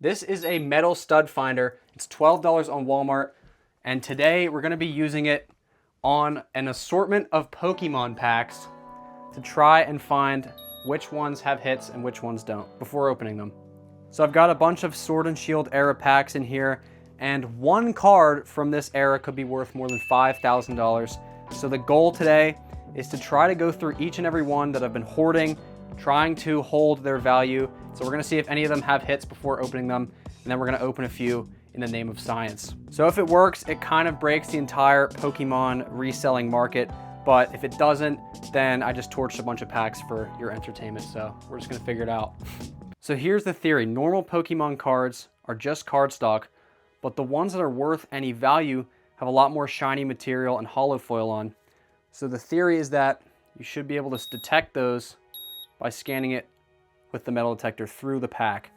This is a metal stud finder. It's $12 on Walmart. And today we're gonna be using it on an assortment of Pokemon packs to try and find which ones have hits and which ones don't before opening them. So I've got a bunch of Sword and Shield era packs in here, and one card from this era could be worth more than $5,000. So the goal today is to try to go through each and every one that I've been hoarding, trying to hold their value. So we're gonna see if any of them have hits before opening them, and then we're gonna open a few in the name of science. So if it works, it kind of breaks the entire Pokemon reselling market, but if it doesn't, then I just torched a bunch of packs for your entertainment, so we're just gonna figure it out. So here's the theory. Normal Pokemon cards are just cardstock, but the ones that are worth any value have a lot more shiny material and hollow foil on. So the theory is that you should be able to detect those by scanning it with the metal detector through the pack.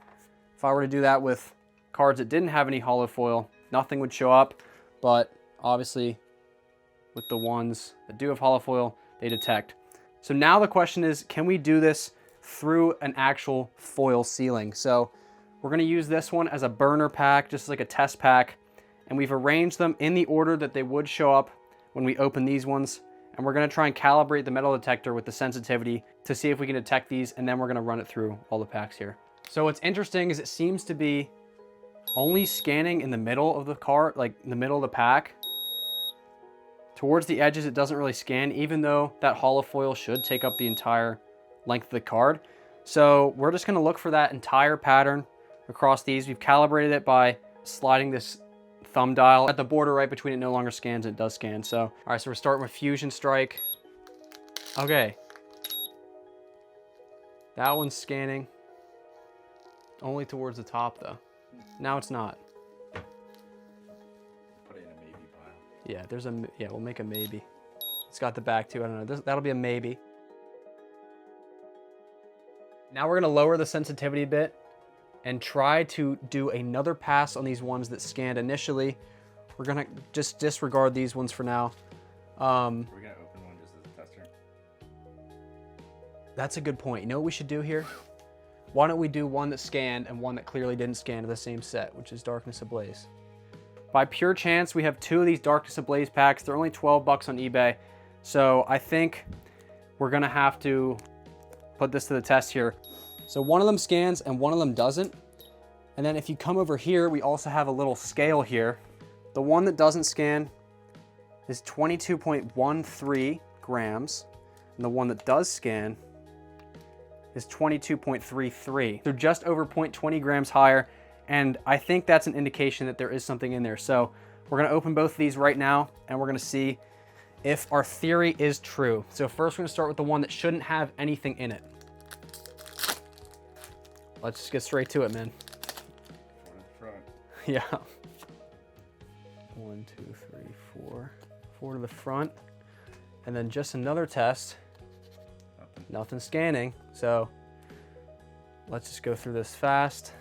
If I were to do that with cards that didn't have any hollow foil, nothing would show up, but obviously with the ones that do have hollow foil, they detect. So now the question is, can we do this through an actual foil sealing? So we're gonna use this one as a burner pack, just like a test pack, and we've arranged them in the order that they would show up when we open these ones. And we're gonna try and calibrate the metal detector with the sensitivity to see if we can detect these, and then we're gonna run it through all the packs here. So what's interesting is it seems to be only scanning in the middle of the card, like in the middle of the pack. Towards the edges, it doesn't really scan, even though that hollow foil should take up the entire length of the card. So we're just gonna look for that entire pattern across these. We've calibrated it by sliding this thumb dial at the border right between it no longer scans and it does scan. So, all right, so we're starting with Fusion Strike. Okay. That one's scanning. Only towards the top though. Now it's not. Put it in a maybe pile. Yeah, we'll make a maybe. It's got the back too, I don't know. That'll be a maybe. Now we're gonna lower the sensitivity a bit and try to do another pass on these ones that scanned initially. We're gonna just disregard these ones for now. We're gonna open one just as a tester. That's a good point. You know what we should do here? Why don't we do one that scanned and one that clearly didn't scan to the same set, which is Darkness Ablaze. By pure chance, we have two of these Darkness Ablaze packs. They're only 12 bucks on eBay. So I think we're gonna have to put this to the test here. So one of them scans and one of them doesn't. And then if you come over here, we also have a little scale here. The one that doesn't scan is 22.13 grams. And the one that does scan is 22.33. They're just over 0.20 grams higher. And I think that's an indication that there is something in there. So we're gonna open both of these right now and we're gonna see if our theory is true. So first we're gonna start with the one that shouldn't have anything in it. Let's just get straight to it, man. Front. Yeah. 1, 2, 3, 4. 4 to the front. And then just another test. Nothing scanning. So let's just go through this fast.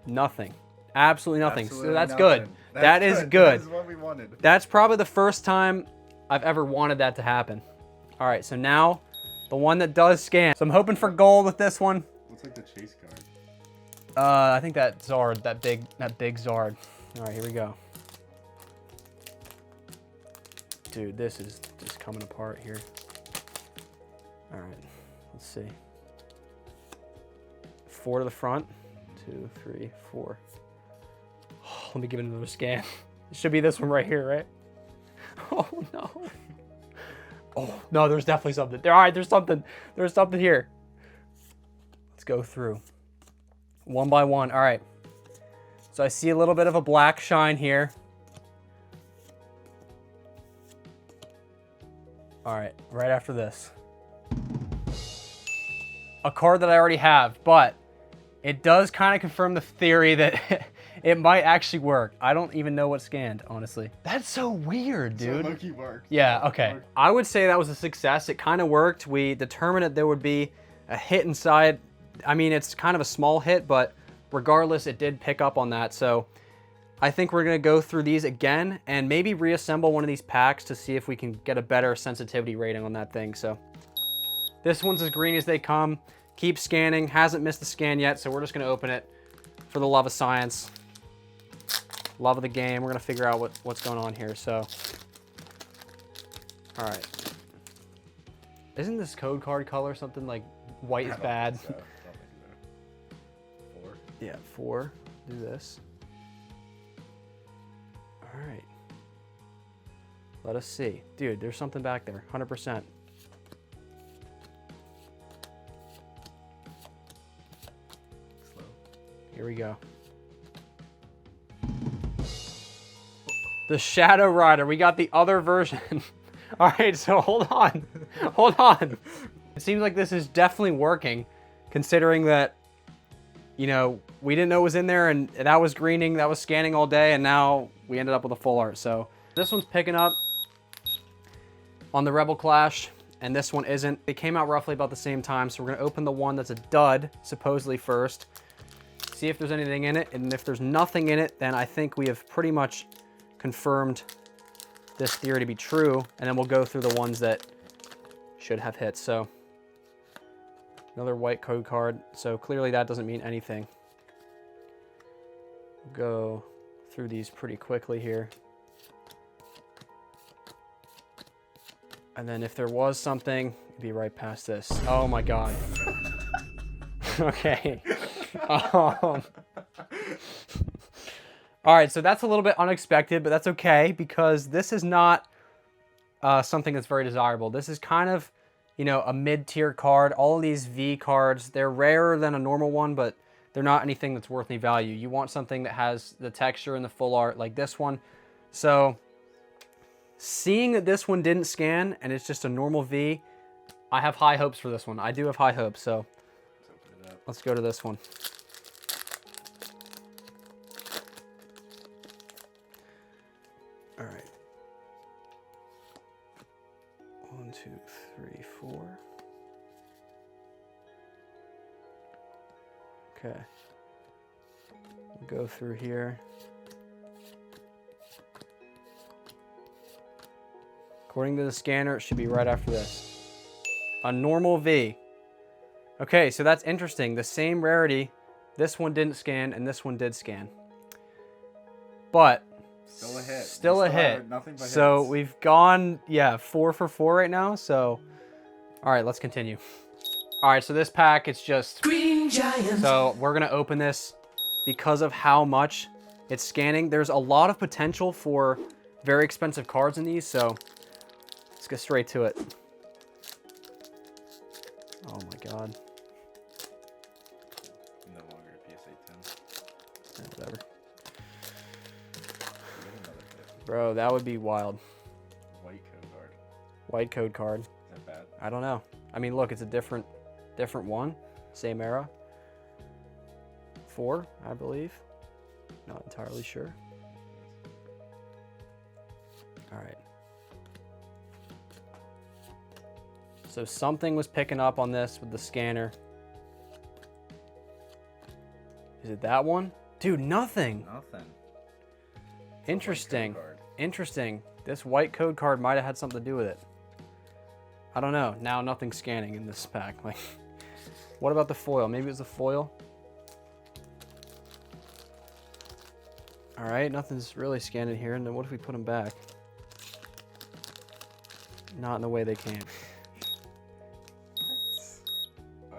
Nothing. Absolutely nothing. Absolutely So that's nothing. good. That is good. That is what we wanted. That's probably the first time I've ever wanted that to happen. All right, so now the one that does scan. So I'm hoping for gold with this one. Looks like the chase card. I think that Zard, that big Zard. All right, here we go. Dude, this is just coming apart here. All right, let's see. 4 to the front. 2, 3, 4. Oh, let me give it another scan. It should be this one right here, right? Oh no. Oh no, there's definitely something. All right, there's something. There's something here. Let's go through one by one. All right. So I see a little bit of a black shine here. All right, right after this. A card that I already have, but it does kind of confirm the theory that it might actually work. I don't even know what scanned, honestly. That's so weird, dude. So low-key worked. Yeah, okay. I would say that was a success. It kind of worked. We determined that there would be a hit inside. I mean, it's kind of a small hit, but regardless, it did pick up on that. So I think we're gonna go through these again and maybe reassemble one of these packs to see if we can get a better sensitivity rating on that thing. So This one's as green as they come. Keep scanning. Hasn't missed the scan yet, so we're just going to open it for the love of science. Love of the game. We're going to figure out what's going on here. So, all right. Isn't this code card color something like white is bad? So. I don't think so. 4. Yeah, 4. Do this. All right. Let us see. Dude, there's something back there. 100%. Slow. Here we go. The Shadow Rider. We got the other version. All right, so hold on. Hold on. It seems like this is definitely working, considering that, you know, we didn't know it was in there, and that was greening, that was scanning all day, and now we ended up with a full art. So this one's picking up on the Rebel Clash, and this one isn't. They came out roughly about the same time, so we're gonna open the one that's a dud, supposedly first, see if there's anything in it, and if there's nothing in it, then I think we have pretty much confirmed this theory to be true, and then we'll go through the ones that should have hits. So another white code card, so clearly that doesn't mean anything. Go through these pretty quickly here. And then if there was something, it'd be right past this. Oh my God. Okay. All right, so that's a little bit unexpected, but that's okay because this is not something that's very desirable. This is kind of, you know, a mid-tier card. All of these V cards, they're rarer than a normal one, but they're not anything that's worth any value. You want something that has the texture and the full art like this one. So seeing that this one didn't scan and it's just a normal V, I have high hopes for this one. I do have high hopes, so let's go to this one. All right. 1, 2, 3, 4. Okay. We'll go through here. According to the scanner, it should be right after this. A normal V. Okay, so that's interesting. The same rarity. This one didn't scan, and this one did scan. But still a hit. Still a hit. Nothing but so hits. we've gone, yeah, 4 for 4 right now. So, all right, let's continue. All right, so this pack, it's just Green Giant. So we're gonna open this because of how much it's scanning. There's a lot of potential for very expensive cards in these, so let's get straight to it. Oh my God. No longer a PSA 10. Yeah, whatever. Bro, that would be wild. White code card. White code card. Is that bad? I don't know. I mean, look, it's a different one. Same era. 4, I believe. Not entirely sure. All right. So something was picking up on this with the scanner. Is it that one? Dude, nothing. Nothing. Interesting. White code card. Interesting. This white code card might have had something to do with it. I don't know. Now nothing's scanning in this pack. Like, what about the foil? Maybe it was the foil. All right, nothing's really scanning here. And then what if we put them back? Not in the way they came.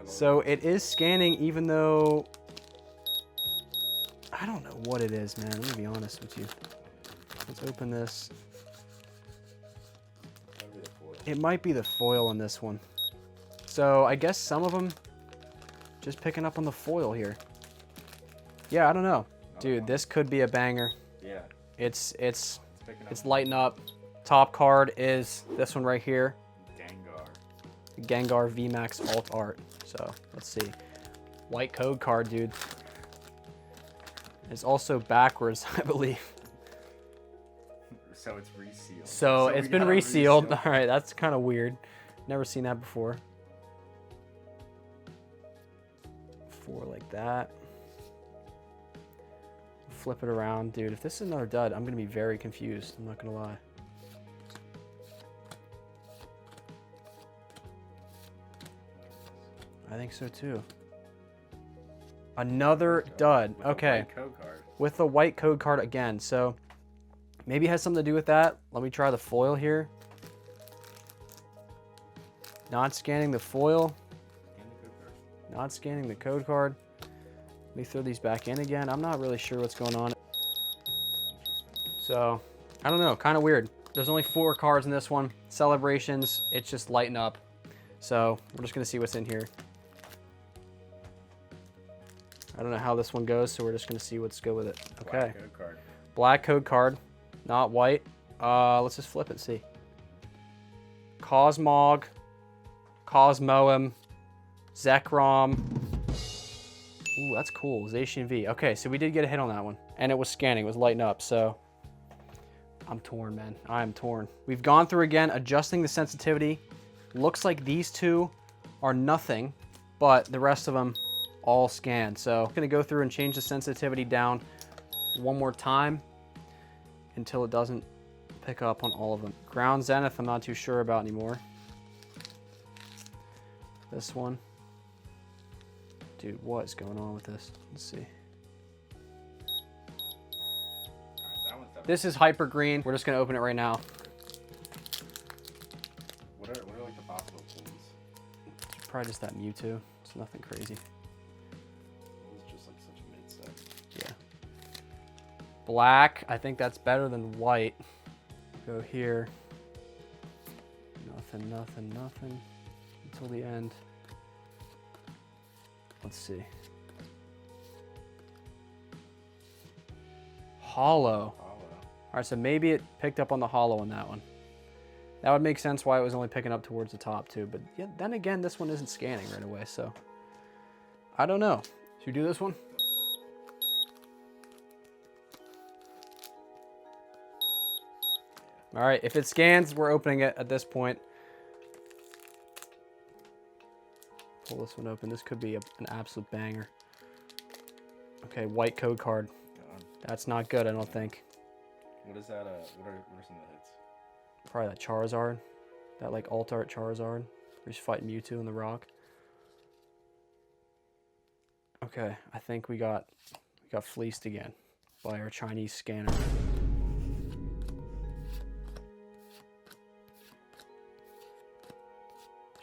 So it is scanning, even though I don't know what it is, man. Let me be honest with you. Let's open this. It might be the foil on this one. So I guess some of them just picking up on the foil here. Yeah, I don't know. Dude, this could be a banger. Yeah. It's lighting up. Top card is this one right here. Gengar VMAX Alt Art. So let's see. White code card, dude. It's also backwards, I believe. So it's resealed. So it's been resealed. All right, that's kind of weird. Never seen that before. 4 like that. Flip it around. Dude, if this is another dud, I'm going to be very confused. I'm not going to lie. I think so too. Another dud. With Okay. A white code card. With the white code card again. So maybe it has something to do with that. Let me try the foil here. Not scanning the foil. And the code card. Not scanning the code card. Let me throw these back in again. I'm not really sure what's going on. So, I don't know. Kind of weird. There's only 4 cards in this one. Celebrations. It's just lighting up. So, we're just going to see what's in here. I don't know how this one goes, so we're just going to see what's go with it. Okay. Black code card. Black code card. Not white. Let's just flip it and see. Cosmog. Cosmoem. Zekrom. Ooh, that's cool. Zacian V. Okay, so we did get a hit on that one. And it was scanning. It was lighting up, so... I'm torn, man. I am torn. We've gone through again, adjusting the sensitivity. Looks like these 2 are nothing, but the rest of them all scan. So I'm gonna go through and change the sensitivity down one more time until it doesn't pick up on all of them. Ground Zenith, I'm not too sure about anymore. This one. Dude, what is going on with this? Let's see. This is hyper green. We're just gonna open it right now. What are like the possible pulls? It's probably just that Mewtwo. It's nothing crazy. It's just like such a mid set. Yeah. Black, I think that's better than white. Go here. Nothing, nothing, nothing. Until the end. Let's see. Hollow. All right, so maybe it picked up on the hollow on that one. That would make sense why it was only picking up towards the top too. But yeah, then again, this one isn't scanning right away, so I don't know. Should we do this one? All right, if it scans, we're opening it at this point. Pull this one open. This could be an absolute banger. Okay, white code card. That's not good, I don't think. What is that? What are some of the hits? Probably that Charizard. That like alt art Charizard. We're just fighting Mewtwo in the rock. Okay, I think we got fleeced again by our Chinese scanner.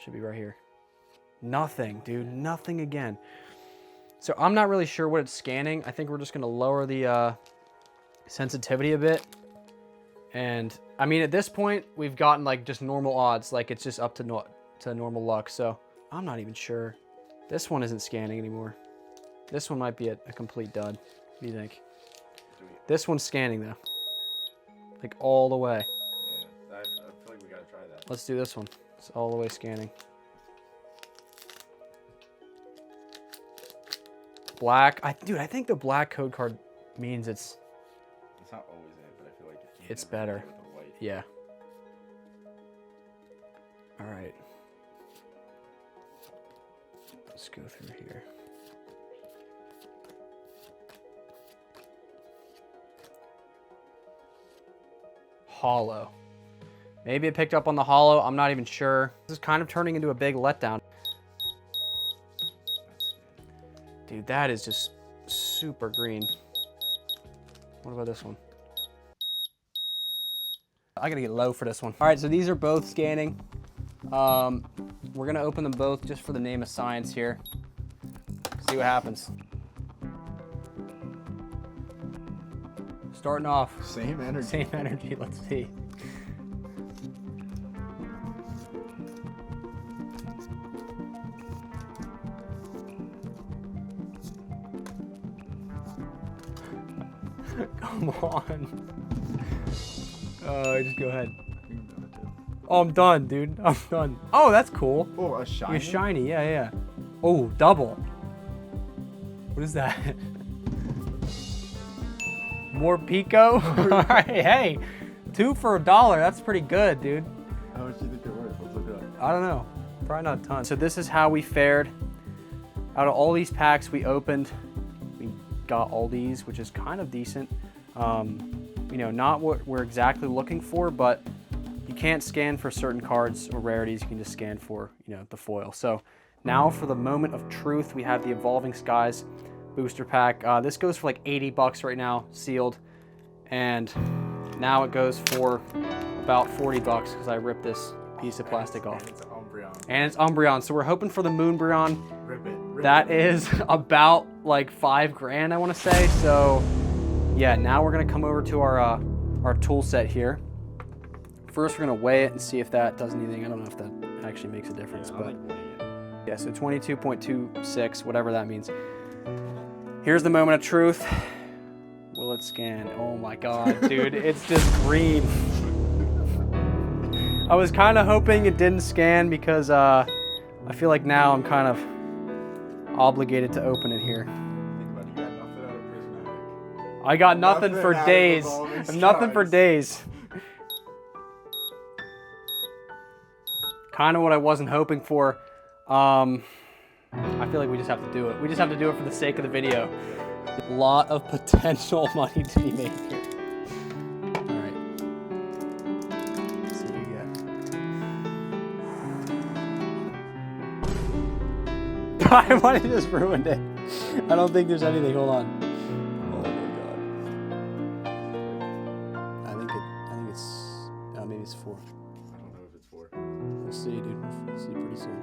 Should be right here. Nothing, dude. Nothing again. So I'm not really sure what it's scanning. I think we're just gonna lower the sensitivity a bit. And I mean, at this point, we've gotten like just normal odds. Like it's just up to normal luck. So I'm not even sure. This one isn't scanning anymore. This one might be a complete dud. What do you think? This one's scanning though. Like all the way. Yeah, I feel like we gotta try that. Let's do this one. It's all the way scanning. Black. Dude, I think the black code card means it's not always it, but I feel like it's better. With the white. Yeah. All right. Let's go through here. Hollow. Maybe it picked up on the hollow. I'm not even sure. This is kind of turning into a big letdown. Dude, that is just super green. What about this one? I gotta get low for this one. All right, so these are both scanning. We're gonna open them both just for the name of science here. See what happens. Starting off. Same energy. Same energy, let's see. Come on. Just go ahead. Oh, I'm done, dude. I'm done. Oh, that's cool. Oh, a shiny? You're shiny, yeah, yeah. Oh, double. What is that? More Pico? All right, hey. 2 for $1. That's pretty good, dude. How much do you think they're worth? Let's look it up. I don't know. Probably not a ton. So this is how we fared. Out of all these packs we opened, we got all these, which is kind of decent. You know, not what we're exactly looking for, but you can't scan for certain cards or rarities. You can just scan for, you know, the foil. So Now for the moment of truth, we have the Evolving Skies booster pack. This goes for like 80 bucks right now, sealed. And now it goes for about 40 bucks because I ripped this piece of plastic off. And it's Umbreon. And it's Umbreon. So we're hoping for the Moonbreon. Rip it. That is about like $5,000, I want to say. So yeah, now we're gonna come over to our tool set here. First, we're gonna weigh it and see if that does anything. I don't know if that actually makes a difference, Yeah, I but like weighing it. yeah, so 22.26, whatever that means. Here's the moment of truth. Will it scan? Oh my God, dude, it's just green. I was kind of hoping it didn't scan because I feel like now I'm kind of obligated to open it here. Think about it, you got nothing out of prismatic. I got nothing Nothing for out of days. Evolving Nothing for Skies. days. Kind of what I wasn't hoping for. I feel like we just have to do it. We just have to do it for the sake of the video. A lot of potential money to be made here. All right. Let's see what we get. I might have just ruined it. I don't think there's anything. Hold on. Oh my God. I think it's. Maybe it's 4. I don't know if it's 4. We'll see, dude. We'll see pretty soon.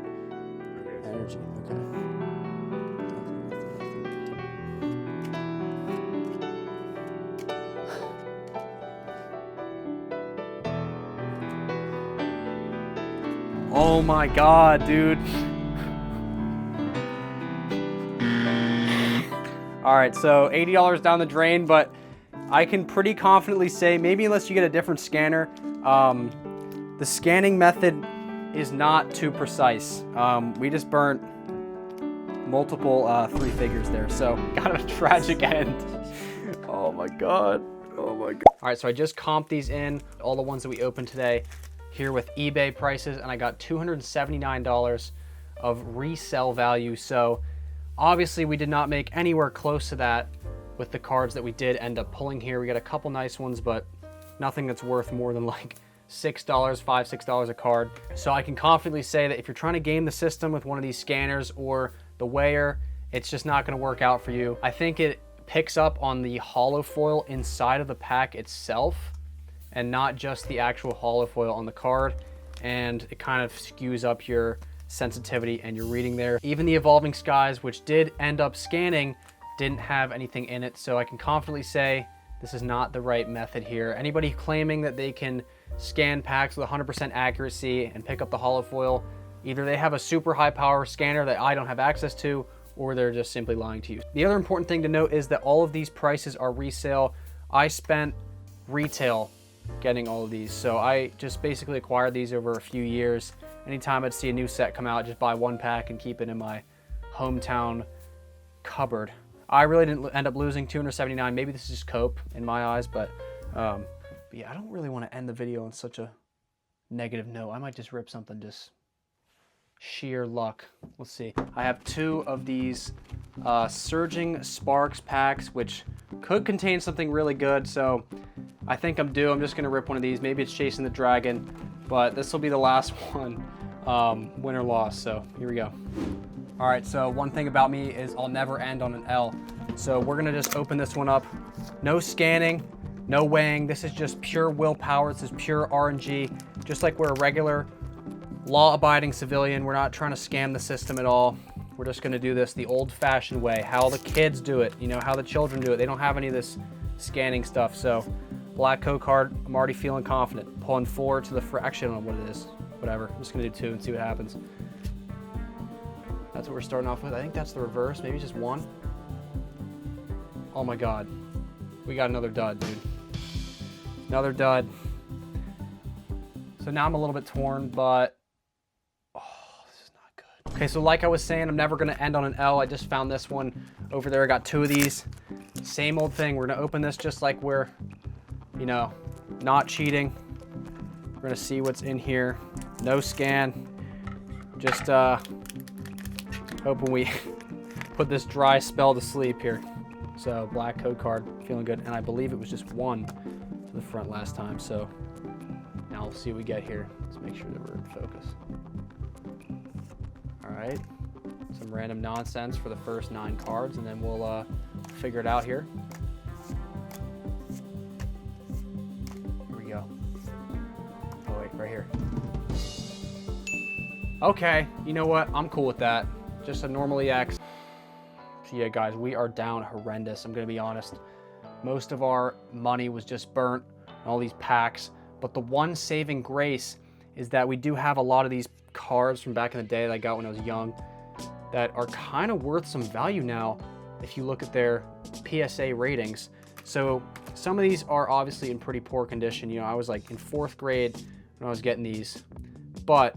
Okay, it's Energy. Okay. Oh my God, dude. All right, so $80 down the drain, but I can pretty confidently say, maybe unless you get a different scanner, the scanning method is not too precise. We just burnt multiple 3 figures there, so kind of a tragic end. Oh my God. Oh my God. All right, so I just comped these in, all the ones that we opened today, here with eBay prices, and I got $279 of resale value. So obviously we did not make anywhere close to that with the cards that we did end up pulling here. We got a couple nice ones, but nothing that's worth more than like $6, $5-6 a card. So I can confidently say that if you're trying to game the system with one of these scanners or the weigher, it's just not gonna work out for you. I think it picks up on the holo foil inside of the pack itself and not just the actual holo foil on the card. And it kind of skews up your sensitivity and your reading there. Even the Evolving Skies, which did end up scanning, didn't have anything in it. So I can confidently say this is not the right method here. Anybody claiming that they can scan packs with 100% accuracy and pick up the holo foil, either they have a super high power scanner that I don't have access to, or they're just simply lying to you. The other important thing to note is that all of these prices are resale. I spent retail getting all of these, so I just basically acquired these over a few years. Anytime I'd see a new set come out, just buy one pack and keep it in my hometown cupboard. I really didn't end up losing $279. Maybe this is just cope in my eyes, but yeah, I don't really want to end the video on such a negative note. I might just rip something just sheer luck. Let's see. I have 2 of these Surging Sparks packs, which could contain something really good, so I think I'm due. I'm just gonna rip one of these. Maybe it's Chasing the Dragon, but this will be the last one, win or loss, so here we go. All right, so one thing about me is I'll never end on an L. So we're gonna just open this one up. No scanning, no weighing. This is just pure willpower. This is pure RNG, just like we're a regular law-abiding civilian. We're not trying to scam the system at all. We're just gonna do this the old-fashioned way, how the kids do it, you know, how the children do it. They don't have any of this scanning stuff. So black code card, I'm already feeling confident. Pulling 4 to the actually, I don't know what it is. Whatever, I'm just gonna do 2 and see what happens. That's what we're starting off with. I think that's the reverse, maybe just 1. Oh my God, we got another dud, dude. Another dud. So now I'm a little bit torn, but oh, this is not good. Okay, so like I was saying, I'm never gonna end on an L. I just found this one over there. I got 2 of these. Same old thing. We're gonna open this just like we're, you know, not cheating. We're gonna see what's in here. No scan. Just hoping we put this dry spell to sleep here. So black code card, feeling good. And I believe it was just 1 to the front last time. So now we'll see what we get here. Let's make sure that we're in focus. All right, some random nonsense for the first 9 cards, and then we'll figure it out here. Here we go. Oh wait, right here. Okay, you know what? I'm cool with that. Just a normal EX. So yeah, guys, we are down horrendous. I'm gonna be honest. Most of our money was just burnt on all these packs. But the one saving grace is that we do have a lot of these cards from back in the day that I got when I was young that are kind of worth some value now if you look at their PSA ratings. So some of these are obviously in pretty poor condition. You know, I was like in 4th grade when I was getting these. But,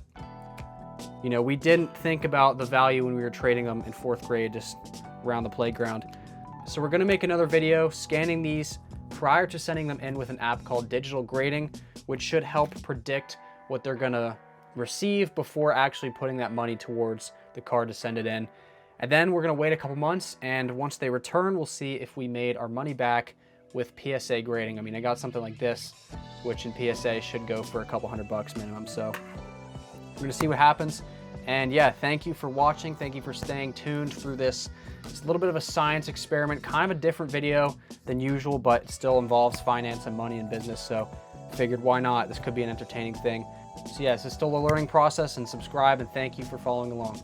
you know, we didn't think about the value when we were trading them in 4th grade, just around the playground. So we're gonna make another video scanning these prior to sending them in with an app called Digital Grading, which should help predict what they're gonna receive before actually putting that money towards the card to send it in. And then we're gonna wait a couple months, and once they return, we'll see if we made our money back with PSA grading. I mean, I got something like this, which in PSA should go for a couple $100 minimum. So we're gonna see what happens. And yeah, thank you for watching. Thank you for staying tuned through this. It's a little bit of a science experiment, kind of a different video than usual, but it still involves finance and money and business. So figured why not? This could be an entertaining thing. So yeah, this is still a learning process, and subscribe, and thank you for following along.